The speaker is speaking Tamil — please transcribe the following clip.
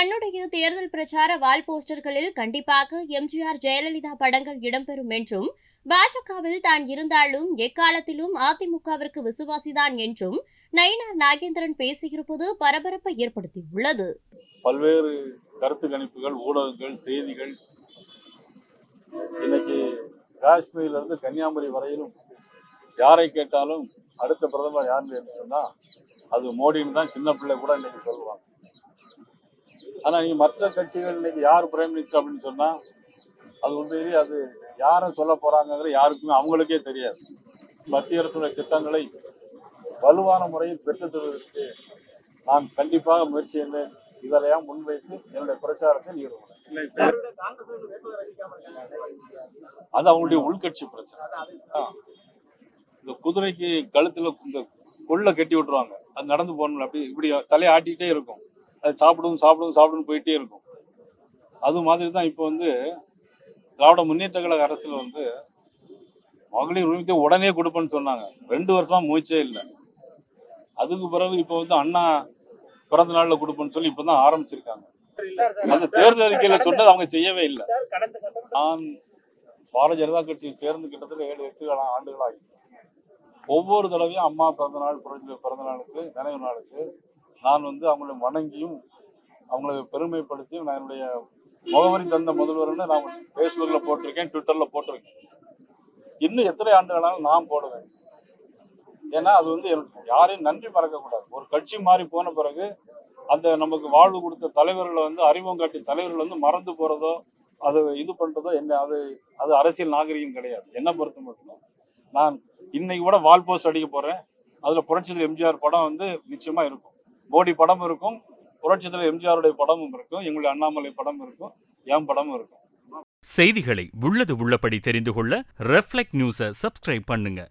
தன்னுடைய தேர்தல் பிரச்சார வால் போஸ்டர்களில் கண்டிப்பாக எம்ஜிஆர் ஜெயலலிதா படங்கள் இடம்பெறும் என்றும், பாஜகவில் தான் இருந்தாலும் எக்காலத்திலும் அதிமுகவிற்கு விசுவாசிதான் என்றும் நயினார் நாகேந்திரன் பேசியிருப்பது பரபரப்பை ஏற்படுத்தியுள்ளது. பல்வேறு கருத்து கணிப்புகள், ஊடகங்கள், செய்திகள் இன்னைக்கு காஷ்மீர்ல இருந்து கன்னியாகுமரி வரையிலும் யாரை கேட்டாலும் அடுத்த பிரதமர் யாருன்னு சொன்னா அது மோடின்னு தான் சின்ன பிள்ளை கூட இன்னைக்கு சொல்லுவாங்க. ஆனா நீங்க மற்ற கட்சிகள் இன்னைக்கு யார் பிரைம் மினிஸ்டர் அப்படின்னு சொன்னா அது உண்மையிலேயே அது யாரும் சொல்ல போறாங்கிற யாருக்குமே அவங்களுக்கே தெரியாது. மத்திய அரசுடைய திட்டங்களை வலுவான முறையில் பெற்றுத் தருவதற்கு நான் கண்டிப்பாக முயற்சி செய்வேன். இதெல்லாம் முன்வைத்து என்னுடைய பிரச்சாரத்தில் ஈடுபடுவேன். அது அவங்களுடைய உள்கட்சி பிரச்சனை. இந்த குதிரைக்கு கழுத்துல இந்த கொள்ளை கட்டி விட்டுருவாங்க, அது நடந்து போகணும், அப்படி இப்படி தலையை ஆட்டிக்கிட்டே இருக்கும், அது சாப்பிடும் போயிட்டே இருக்கும். அது மாதிரி தான் இப்போ திராவிட முன்னேற்ற கழக அரசுல மகளிர் உரிமையை உடனே கொடுப்பேன்னு சொன்னாங்க. 2 வருஷமா முயற்சியே இல்லை. அதுக்கு பிறகு இப்போ அண்ணா பிறந்த நாள்ல கொடுப்பேன்னு சொல்லி இப்பதான் ஆரம்பிச்சிருக்காங்க. அந்த தேர்தல் அறிக்கையில சொன்னது அவங்க செய்யவே இல்லை. நான் பாரதிய ஜனதா கட்சியில் சேர்ந்து கிட்டத்தட்ட 7-8 ஆண்டுகள் ஆகி ஒவ்வொரு தடவையும் அம்மா பிறந்த நாள், பிறந்த நாளுக்கு, நினைவு நாளுக்கு நான் அவங்களை வணங்கியும் அவங்களை பெருமைப்படுத்தியும் நான் என்னுடைய முகவரி தந்த முதல்வர்னு நான் பேஸ்புக்ல போட்டிருக்கேன், ட்விட்டர்ல போட்டிருக்கேன். இன்னும் எத்தனை ஆண்டுகளாலும் நான் போடுவேன். ஏன்னா அது யாரையும் நன்றி மறக்கக்கூடாது. ஒரு கட்சி மாறி போன பிறகு அந்த நமக்கு வாழ்வு கொடுத்த தலைவர்களை அறிமுகம் காட்டிய தலைவர்கள் மறந்து போறதோ அது இது பண்றதோ என்ன, அது அரசியல் நாகரிகம் கிடையாது. என்ன பொறுத்த மட்டும் நான் இன்னைக்கு கூட வால் போஸ்ட் அடிக்க போறேன். அதுல புரட்சித்தலைவர் எம்ஜிஆர் படம் நிச்சயமா இருக்கும், மோடி படம் இருக்கும், புரட்சித்தலைவர் எம்ஜிஆருடைய படமும் இருக்கும், எங்களுடைய அண்ணாமலை படம் இருக்கும், என் படமும் இருக்கும். செய்திகளை உள்ளது உள்ளபடி தெரிந்து கொள்ள ரெஃப்ளெக்ட் நியூஸை சப்ஸ்கிரைப் பண்ணுங்க.